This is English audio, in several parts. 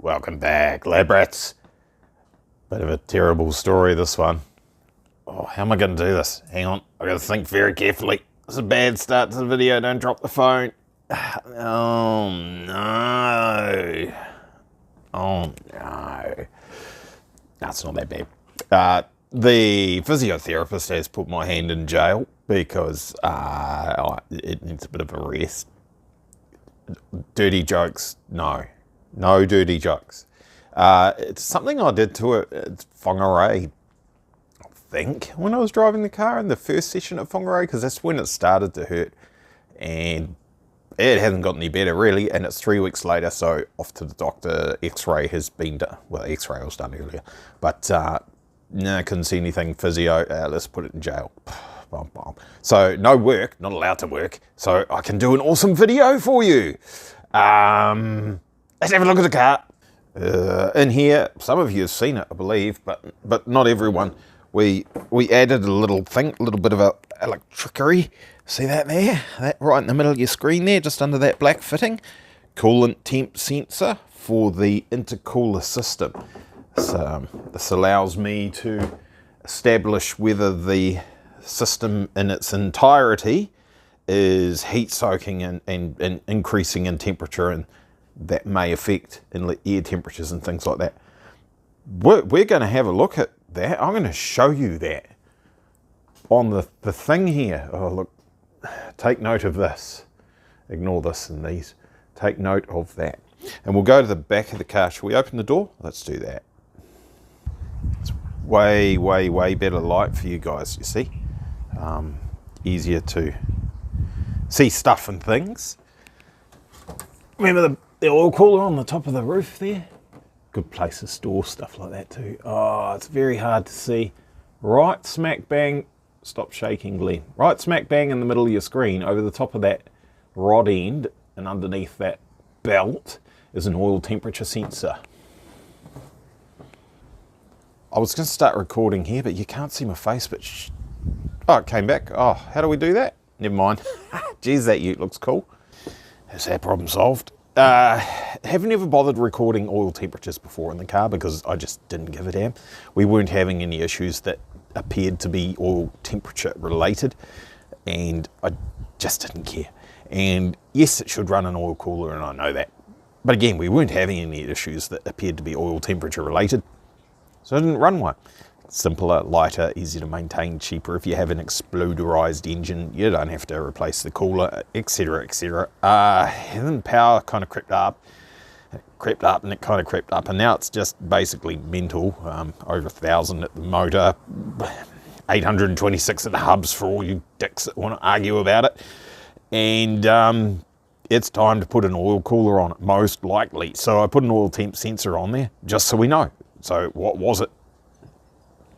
Welcome back, lab rats. Bit of a terrible story, this one. Oh, how am I going to do this? Hang on, I got to think very carefully. This is a bad start to the video, don't drop the phone. Oh no. Oh no. That's not that bad. The physiotherapist has put my hand in jail because it needs a bit of a rest. Dirty jokes, no. No dirty jokes. It's something I did to it. It's whangarei, I think, when I was driving the car in the first session at whangarei, because that's when it started to hurt. And it hasn't got any better, really. And it's 3 weeks later, so off to the doctor. X-ray has been done. Well, X-ray was done earlier. But, no, couldn't see anything. Physio, let's put it in jail. So, no work, not allowed to work. So, I can do an awesome video for you. Let's have a look at the car. In here, some of you have seen it, I believe, but not everyone. We added a little thing, a little bit of electricity. See that there? That right in the middle of your screen there, just under that black fitting. Coolant temp sensor for the intercooler system. So, this allows me to establish whether the system in its entirety is heat soaking and increasing in temperature, and that may affect inlet air temperatures and things like that. We're going to have a look at that. I'm going to show you that on the thing here. Oh, look, take note of this. Ignore this and these. Take note of that. And we'll go to the back of the car. Shall we open the door? Let's do that. It's way, way, way better light for you guys, you see. Easier to see stuff and things. Remember the oil cooler on the top of the roof there? Good place to store stuff like that too. Oh, it's very hard to see. Right smack bang, stop shaking, Glenn. Right smack bang in the middle of your screen, over the top of that rod end and underneath that belt is an oil temperature sensor. I was going to start recording here, but you can't see my face, but oh, it came back. Oh, how do we do that? Never mind. Geez, that ute looks cool. Is that problem solved? Haven't ever bothered recording oil temperatures before in the car because I just didn't give a damn. We weren't having any issues that appeared to be oil temperature related, and I just didn't care. And yes, it should run an oil cooler, and I know that. But again, we weren't having any issues that appeared to be oil temperature related, so I didn't run one. Simpler, lighter, easy to maintain, cheaper. If you have an exploderized engine, you don't have to replace the cooler, etc, etc. Then power kind of crept up, and it kind of crept up, and now it's just basically mental. Over 1,000 at the motor, 826 at the hubs for all you dicks that want to argue about it. And it's time to put an oil cooler on it, most likely. So I put an oil temp sensor on there, just so we know. So what was it?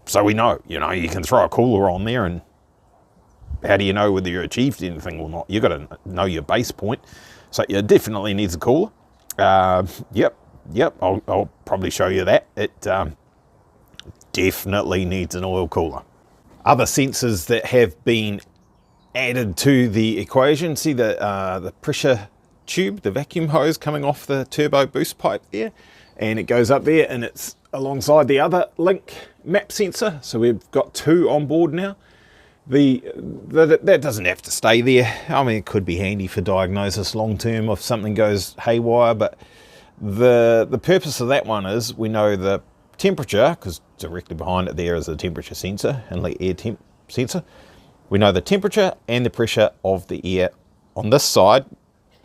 So we know, you can throw a cooler on there, and how do you know whether you achieved anything or not? You've got to know your base point. So it definitely needs a cooler. Yep, I'll probably show you that. It definitely needs an oil cooler. Other sensors that have been added to the equation, see the pressure tube, the vacuum hose coming off the turbo boost pipe there, and it goes up there, and it's alongside the other link map sensor. So we've got two on board now. That doesn't have to stay there. I mean, it could be handy for diagnosis long term if something goes haywire, but the purpose of that one is we know the temperature, because directly behind it there is a temperature sensor, inlet air temp sensor. We know the temperature and the pressure of the air on this side,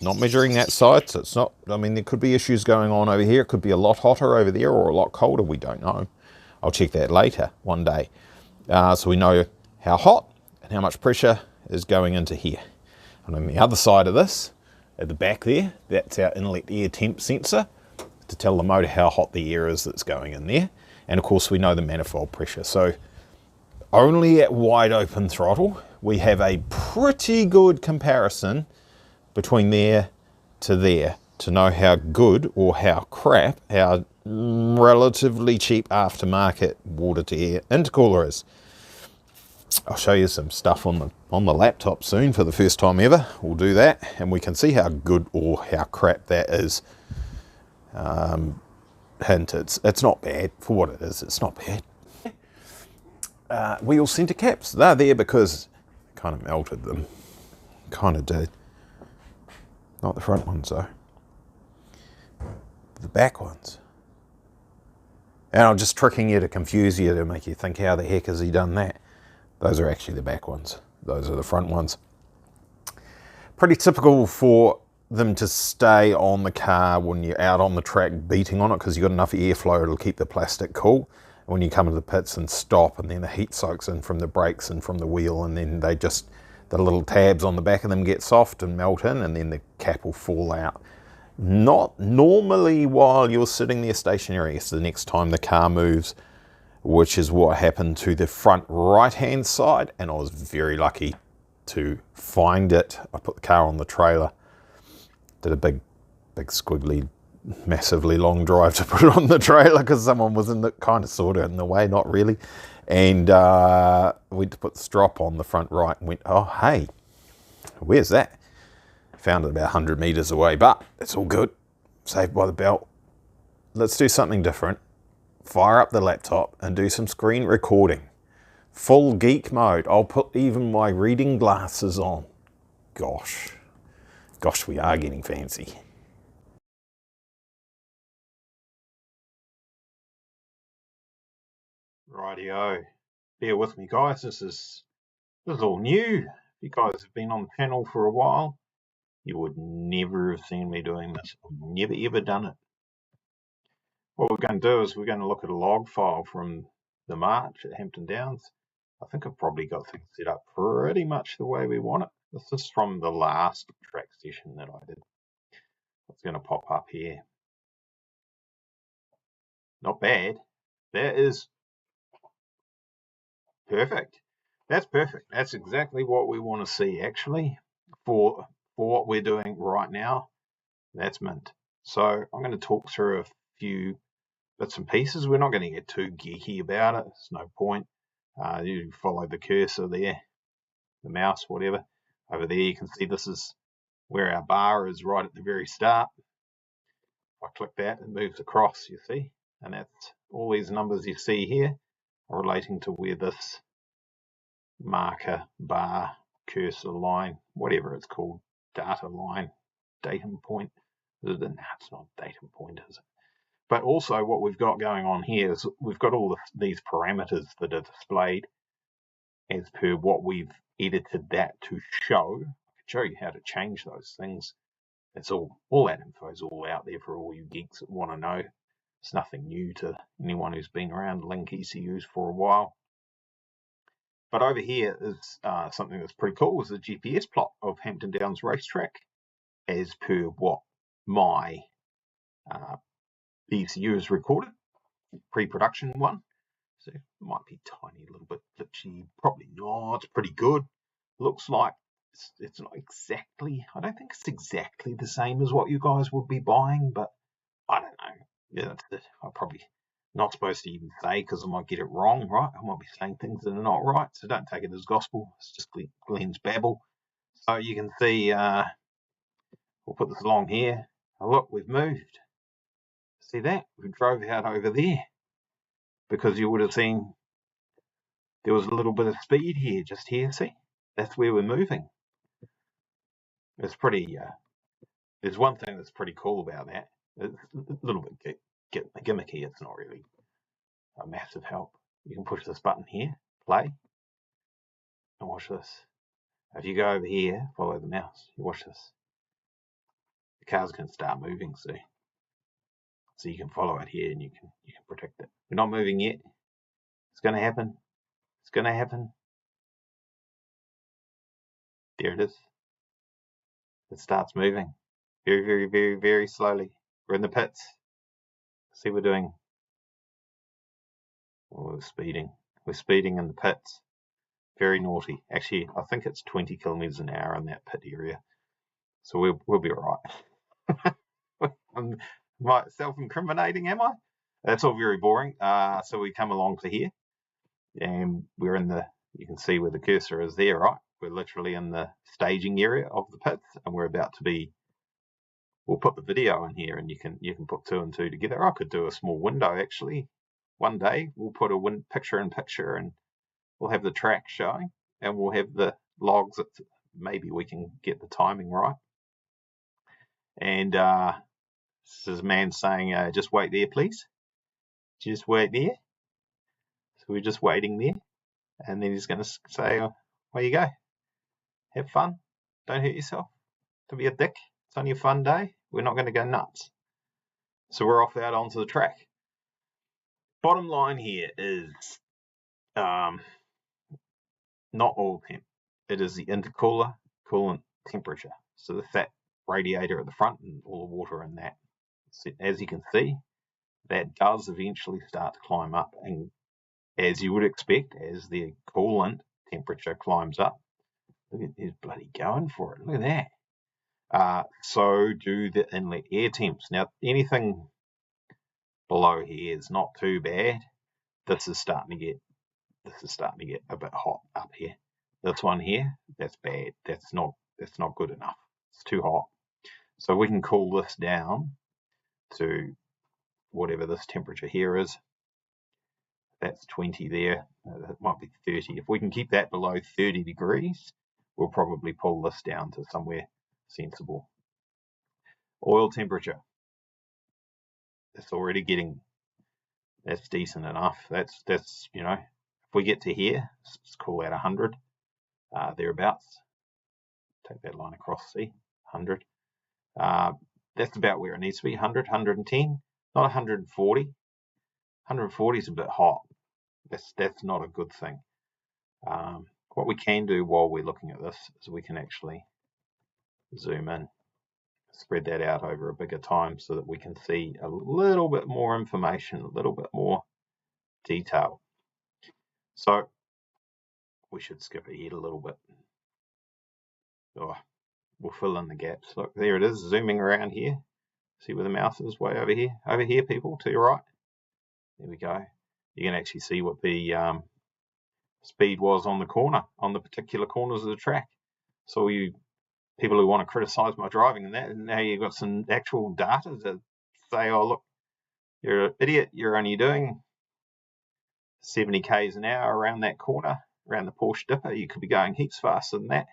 not measuring that side, so it's not, I mean, there could be issues going on over here. It could be a lot hotter over there or a lot colder, we don't know. I'll check that later one day. So we know how hot and how much pressure is going into here. And on the other side of this, at the back there, that's our inlet air temp sensor to tell the motor how hot the air is that's going in there. And of course we know the manifold pressure. So only at wide open throttle, we have a pretty good comparison between there to know how good or how crap our relatively cheap aftermarket water to air intercooler is. I'll show you some stuff on the laptop soon for the first time ever. We'll do that and we can see how good or how crap that is. hint, it's not bad for what it is. It's not bad. Wheel centre caps, they're there because I kind of melted them. Kind of did. Not the front ones though. The back ones. And I'm just tricking you to confuse you to make you think, how the heck has he done that? Those are actually the back ones. Those are the front ones. Pretty typical for them to stay on the car when you're out on the track beating on it, because you've got enough airflow, it'll keep the plastic cool. And when you come into the pits and stop, and then the heat soaks in from the brakes and from the wheel, and then they just, the little tabs on the back of them get soft and melt in, and then the cap will fall out. Not normally while you're sitting there stationary. It's the next time the car moves, which is what happened to the front right hand side, and I was very lucky to find it. I put the car on the trailer, did a big squiggly, massively long drive to put it on the trailer because someone was in the kind of sort of in the way, not really, and went to put the strop on the front right and went, oh hey, where's that? Found it about 100 meters away, but it's all good. Saved by the belt. Let's do something different. Fire up the laptop and do some screen recording. Full geek mode. I'll put even my reading glasses on. Gosh, we are getting fancy. Rightio. Bear with me, guys. This is all new. If you guys have been on the channel for a while, you would never have seen me doing this. I've never ever done it. What we're going to do is we're going to look at a log file from the March at Hampton Downs. I think I've probably got things set up pretty much the way we want it. This is from the last track session that I did. It's going to pop up here. Not bad. That is perfect. That's perfect. That's exactly what we want to see, actually, for what we're doing right now. That's mint. So I'm going to talk through a few bits and pieces. We're not going to get too geeky about it. There's no point. You follow the cursor there, the mouse, whatever. Over there you can see this is where our bar is right at the very start. If I click that, it moves across, you see. And that's all these numbers you see here are relating to where this marker, bar, cursor line, whatever it's called, data line, datum point. No, it's not datum point, is it? But also what we've got going on here is we've got all these parameters that are displayed as per what we've edited that to show. I can show you how to change those things. That's all that info is all out there for all you geeks that want to know. It's nothing new to anyone who's been around Link ECUs for a while. But over here is something that's pretty cool, is the GPS plot of Hampton Downs Racetrack as per what my ECU is recorded, pre-production one. So it might be tiny, a little bit glitchy, probably not. It's pretty good. Looks like it's not exactly, I don't think it's exactly the same as what you guys would be buying, but I don't know. Yeah, I'm probably not supposed to even say because I might get it wrong, right? I might be saying things that are not right, so don't take it as gospel. It's just Glenn's babble. So you can see, we'll put this along here. Oh, look, we've moved. See that? We drove out over there because you would have seen there was a little bit of speed here, just here, see? That's where we're moving. It's pretty, there's one thing that's pretty cool about that. It's a little bit gimmicky, it's not really a massive help. You can push this button here, play, and watch this. If you go over here, follow the mouse, you watch this. The car's going to start moving, see? So you can follow it here and you can protect it. We're not moving yet. It's going to happen. It's going to happen. There it is. It starts moving. Very, very, very, very slowly. We're in the pits. See, we're doing... Oh, we're speeding. We're speeding in the pits. Very naughty. Actually, I think it's 20 kilometers an hour in that pit area. So we'll be all right. I'm self-incriminating, am I? That's all very boring. So we come along to here, and we're in the, you can see where the cursor is there, right? We're literally in the staging area of the pits, and we're about to be we'll put the video in here, and you can put 2 and 2 together. I could do a small window actually. One day we'll put a picture in picture, and we'll have the track showing, and we'll have the logs. That maybe we can get the timing right. And this is a man saying, "Just wait there, please. Just wait there." So we're just waiting there, and then he's going to say, "Where you go? Have fun. Don't hurt yourself. Don't be a dick. It's only a fun day. We're not going to go nuts." So we're off out onto the track. Bottom line here is not oil temp. It is the intercooler coolant temperature. So the fat radiator at the front and all the water in that. So as you can see, that does eventually start to climb up. And as you would expect, as the coolant temperature climbs up, look at, he's bloody going for it. Look at that. So do the inlet air temps. Now, anything below here is not too bad. This is starting to get a bit hot up here. This one here, that's bad. That's not good enough. It's too hot. So we can cool this down to whatever this temperature here is. That's 20 there. That might be 30. If we can keep that below 30 degrees, we'll probably pull this down to somewhere sensible. Oil temperature. It's already getting, that's decent enough. That's you know, if we get to here, let's call that 100, thereabouts. Take that line across, see, 100. That's about where it needs to be, 100, 110, not 140. 140 is a bit hot. That's not a good thing. What we can do while we're looking at this is we can actually zoom in, spread that out over a bigger time so that we can see a little bit more information, a little bit more detail. So we should skip ahead a little bit. Oh, we'll fill in the gaps. Look, there it is, zooming around here. See where the mouse is? Way over here. Over here, people, to your right. There we go. You can actually see what the speed was on the corner, on the particular corners of the track. So you people who want to criticise my driving and that, and now you've got some actual data to say, oh, look, you're an idiot. You're only doing 70 k's an hour around that corner, around the Porsche Dipper. You could be going heaps faster than that.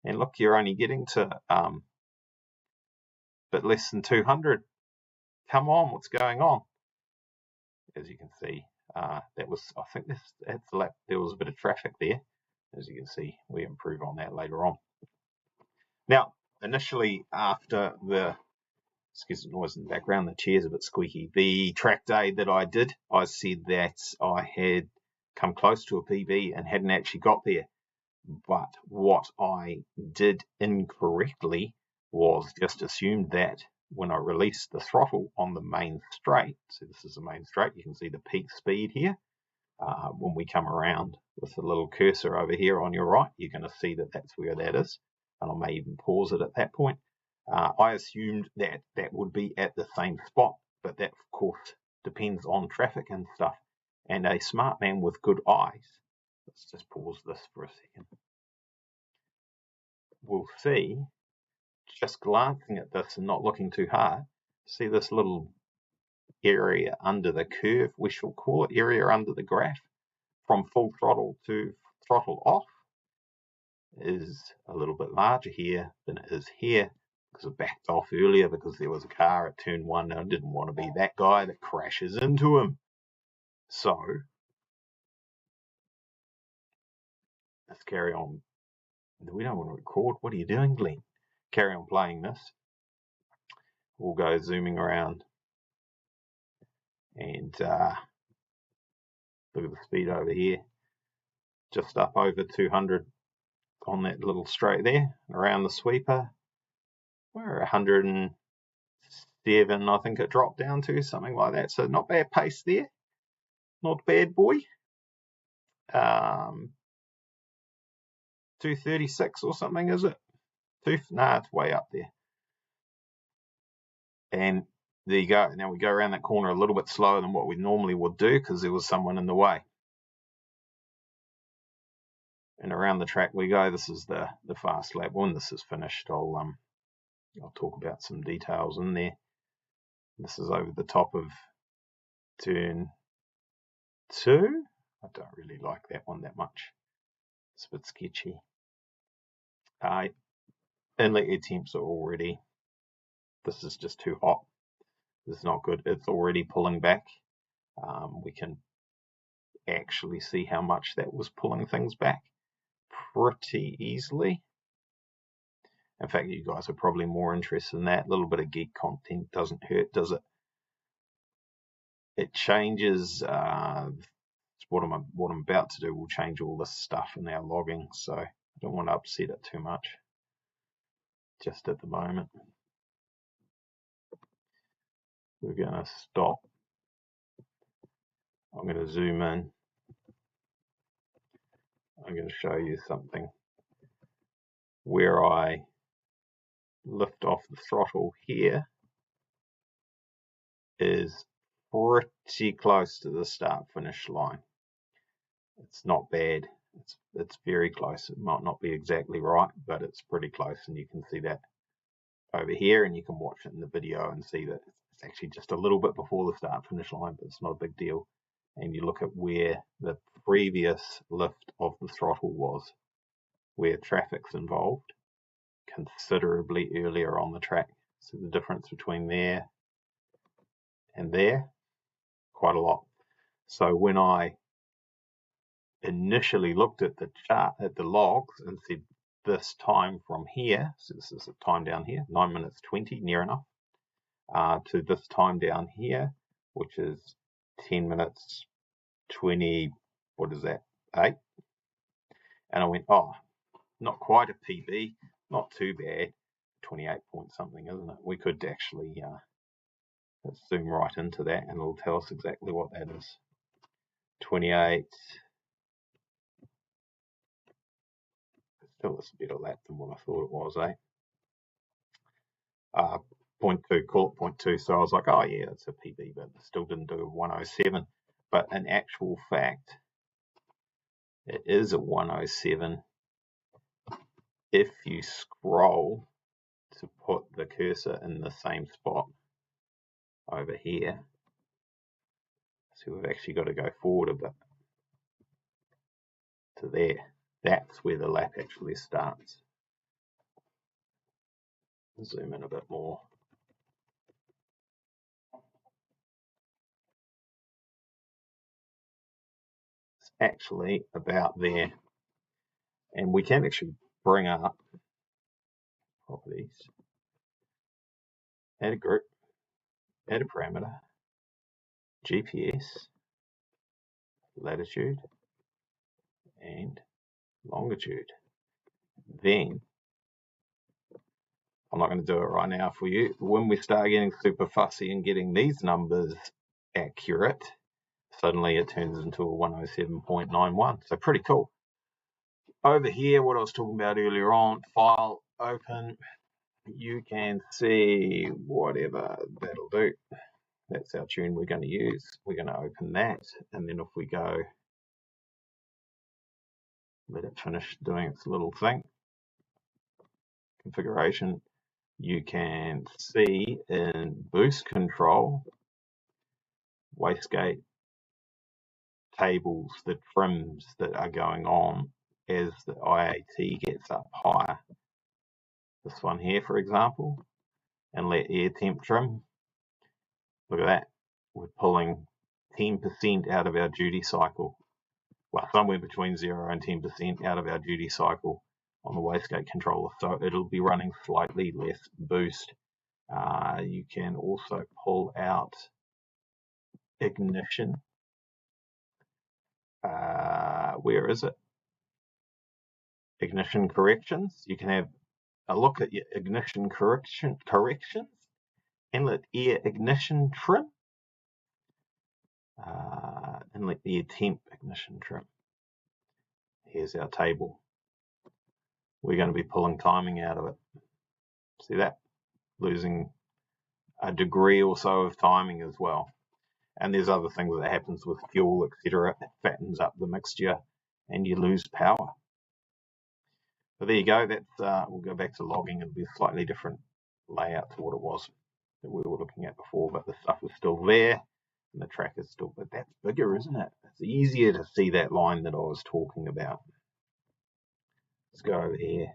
And look, you're only getting to a bit less than 200. Come on, what's going on? As you can see, that was, I think that's the lap. There was a bit of traffic there. As you can see, we improve on that later on. Now, initially after the, excuse the noise in the background, the chair's a bit squeaky. The track day that I did, I said that I had come close to a PB and hadn't actually got there. But what I did incorrectly was just assumed that when I released the throttle on the main straight, so this is the main straight, you can see the peak speed here. When we come around with the little cursor over here on your right, you're going to see that that's where that is. And I may even pause it at that point. I assumed that that would be at the same spot, but that, of course, depends on traffic and stuff. And a smart man with good eyes, let's just pause this for a second, will see, just glancing at this and not looking too hard, see this little area under the curve, we shall call it area under the graph, from full throttle to throttle off, is a little bit larger here than it is here, because I backed off earlier because there was a car at turn 1 and I didn't want to be that guy that crashes into him. So let's carry on. We don't want to record. What are you doing, Glenn? Carry on playing this. We'll go zooming around and look at the speed over here, just up over 200 on that little straight there. Around the sweeper, we're 107, I think it dropped down to, something like that. So not bad pace there, not bad, boy. 236 or something, is it? Nah, it's way up there. And there you go. Now we go around that corner a little bit slower than what we normally would do because there was someone in the way. And around the track we go. This is the fast lap. When this is finished, I'll I'll talk about some details in there. This is over the top of turn 2. I don't really like that one that much. It's a bit sketchy. Inlet air temps are already, this is just too hot. This is not good. It's already pulling back. We can actually see how much that was pulling things back pretty easily. In fact, you guys are probably more interested in that. A little bit of geek content doesn't hurt, does it? It changes what I'm about to do will change all this stuff in our logging, so I don't want to upset it too much just at the moment. We're going to stop. I'm going to zoom in. I'm going to show you something where I lift off the throttle here is pretty close to the start finish line. It's not bad. It's very close. It might not be exactly right, but it's pretty close, and you can see that over here, and you can watch it in the video and see that it's actually just a little bit before the start finish line, but it's not a big deal. And you look at where the previous lift of the throttle was, where traffic's involved, considerably earlier on the track. So the difference between there and there, quite a lot. So when I initially looked at the chart, at the logs, and said this time from here, so this is the time down here, 9 minutes 20, near enough, to this time down here, which is 10 minutes 20, what is that, 8? And I went, oh, not quite a PB, not too bad, 28 point something, isn't it? We could actually zoom right into that, and it'll tell us exactly what that is. 28. Still, it's a better lap than what I thought it was, eh? 0.2, call it 0.2. So I was like, oh yeah, it's a PB, but still didn't do a 107. But in actual fact, it is a 107 if you scroll to put the cursor in the same spot over here. So we've actually got to go forward a bit to there. That's where the lap actually starts. Zoom in a bit more. It's actually about there. And we can actually bring up properties, add a group, add a parameter, GPS, latitude, and longitude. Then, I'm not going to do it right now for you, but when we start getting super fussy and getting these numbers accurate, suddenly it turns into a 107.91. So pretty cool. Over here, what I was talking about earlier on, file, open, you can see whatever that'll do. That's our tune we're going to use. We're going to open that, and then if we go, let it finish doing its little thing, configuration, you can see in boost control, wastegate tables, the trims that are going on as the IAT gets up higher. This one here, for example, inlet air temp trim. Look at that. We're pulling 10% out of our duty cycle. Well, somewhere between 0 and 10% out of our duty cycle on the wastegate controller. So it'll be running slightly less boost. You can also pull out ignition. Where is it? Ignition corrections. You can have a look at your ignition corrections. Inlet air ignition trim. Inlet air temp ignition trim. Here's our table. We're going to be pulling timing out of it. See that? Losing a degree or so of timing as well. And there's other things that happens with fuel, etc. It fattens up the mixture and you lose power. But there you go. That's we'll go back to logging. It'll be a slightly different layout to what it was that we were looking at before, but the stuff is still there and the track is still, but that's bigger, isn't it? It's easier to see that line that I was talking about. Let's go over here.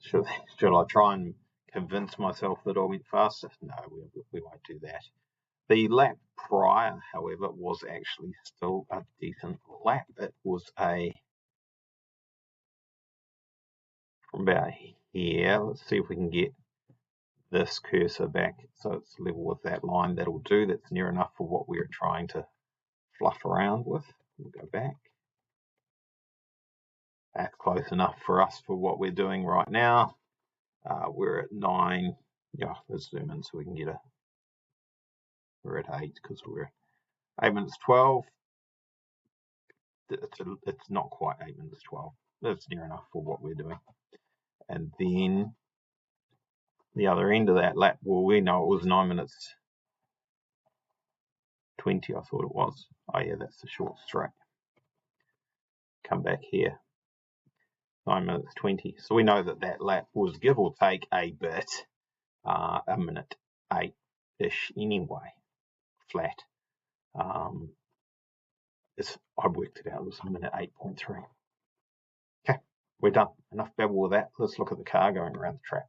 Should I try and convince myself that I went faster? No, we won't do that. The lap prior, however, was actually still a decent lap. It was from about here. Let's see if we can get this cursor back so it's level with that line. That'll do. That's near enough for what we're trying to fluff around with. We'll go back. That's close enough for us for what we're doing right now. We're at 9. Yeah, let's zoom in so we can get we're at 8 because we're 8 minutes 12. It's not quite 8 minutes 12. That's near enough for what we're doing. And then the other end of that lap, well, we know it was 9 minutes 20, I thought it was. Oh yeah, that's the short straight. Come back here. 9 minutes 20. So we know that lap was give or take a bit, a minute 8-ish anyway, flat. I worked it out, it was a minute 8.3. Okay, we're done. Enough babble with that. Let's look at the car going around the track.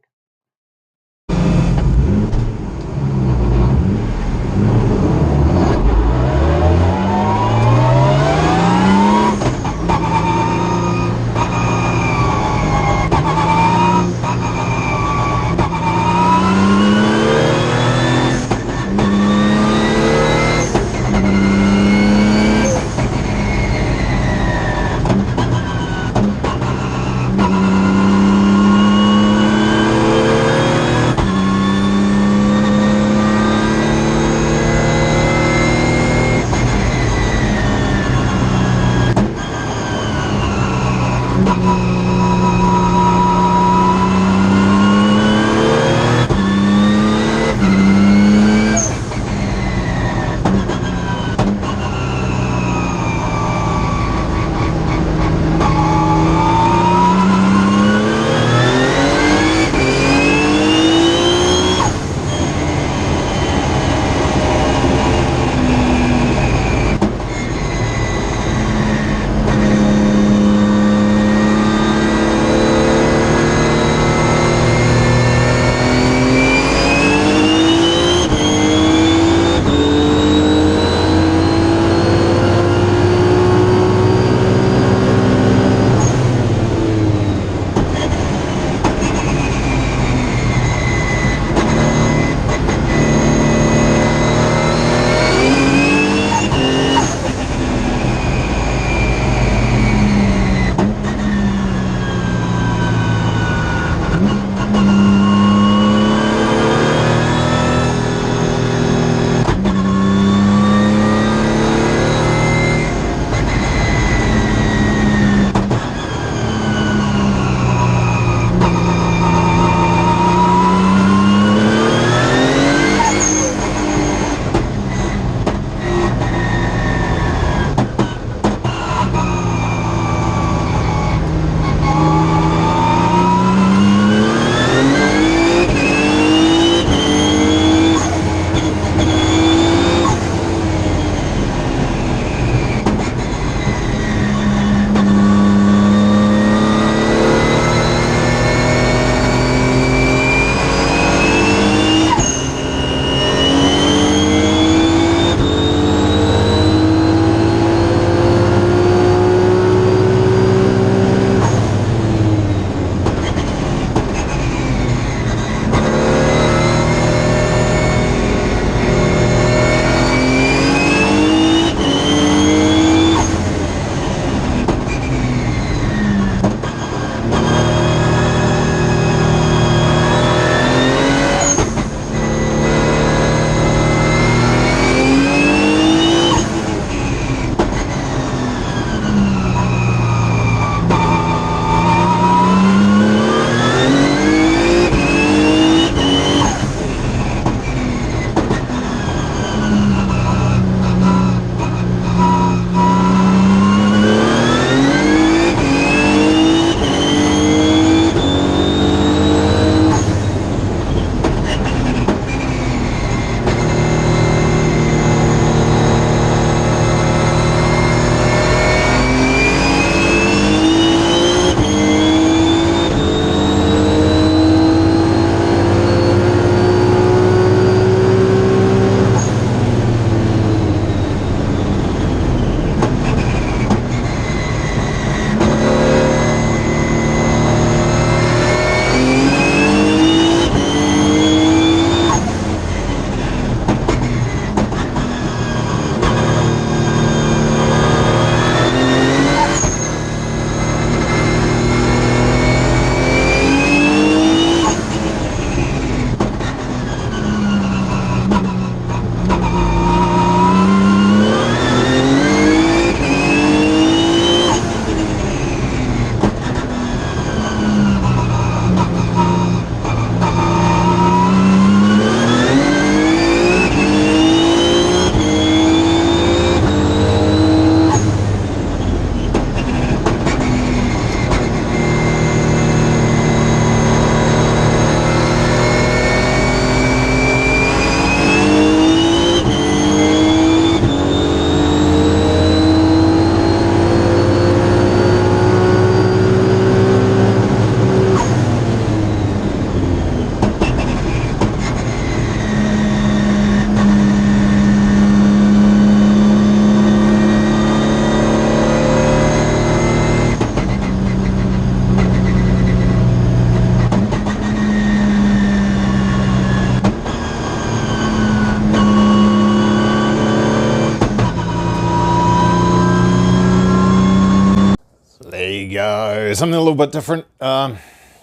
something a little bit different. Yeah,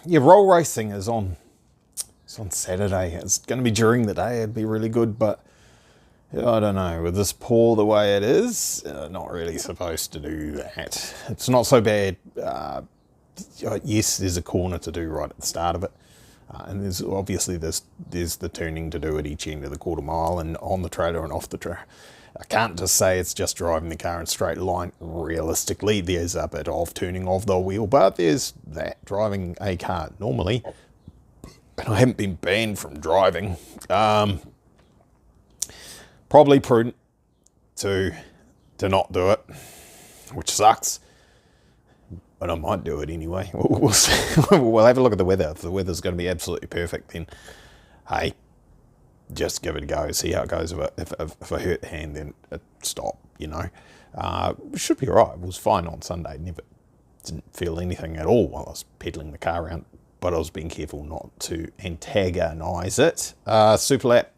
roll racing is on. It's on Saturday. It's going to be during the day. It'd be really good, but I don't know. With this pour the way it is, not really supposed to do that. It's not so bad. Yes, there's a corner to do right at the start of it. And there's obviously there's the turning to do at each end of the quarter mile and on the trailer and off the trailer. I can't just say it's just driving the car in a straight line. Realistically, there's a bit of turning of the wheel, but there's that driving a car normally. And I haven't been banned from driving. Probably prudent to not do it, which sucks. But I might do it anyway. We'll see. We'll have a look at the weather. If the weather's going to be absolutely perfect, then hey, just give it a go. See how it goes. If I hurt the hand, then stop. You know, it should be all right. It was fine on Sunday. Didn't feel anything at all while I was pedaling the car around. But I was being careful not to antagonise it. Super Lap,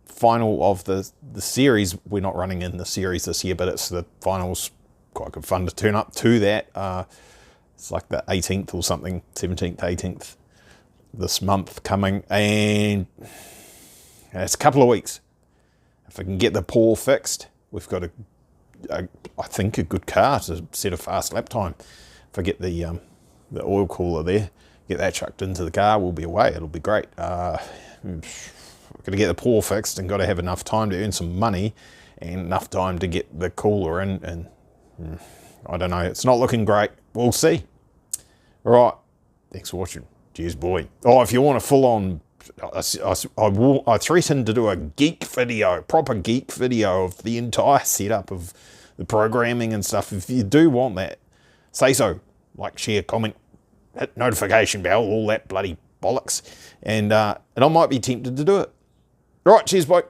final of the series. We're not running in the series this year, but it's the finals. Quite good fun to turn up to that. It's like the 18th or something, 17th, 18th this month coming, and it's a couple of weeks. If I can get the pour fixed, we've got I think a good car to set a fast lap time. If I get the oil cooler there, get that chucked into the car, we'll be away. It'll be great. We've got to get the pour fixed and got to have enough time to earn some money and enough time to get the cooler in. And I don't know. It's not looking great. We'll see. All right. Thanks for watching. Cheers, boy. Oh, if you want a full-on... I threatened to do a geek video, proper geek video of the entire setup of the programming and stuff. If you do want that, say so. Like, share, comment, hit notification bell, all that bloody bollocks. And I might be tempted to do it. All right, cheers, boy.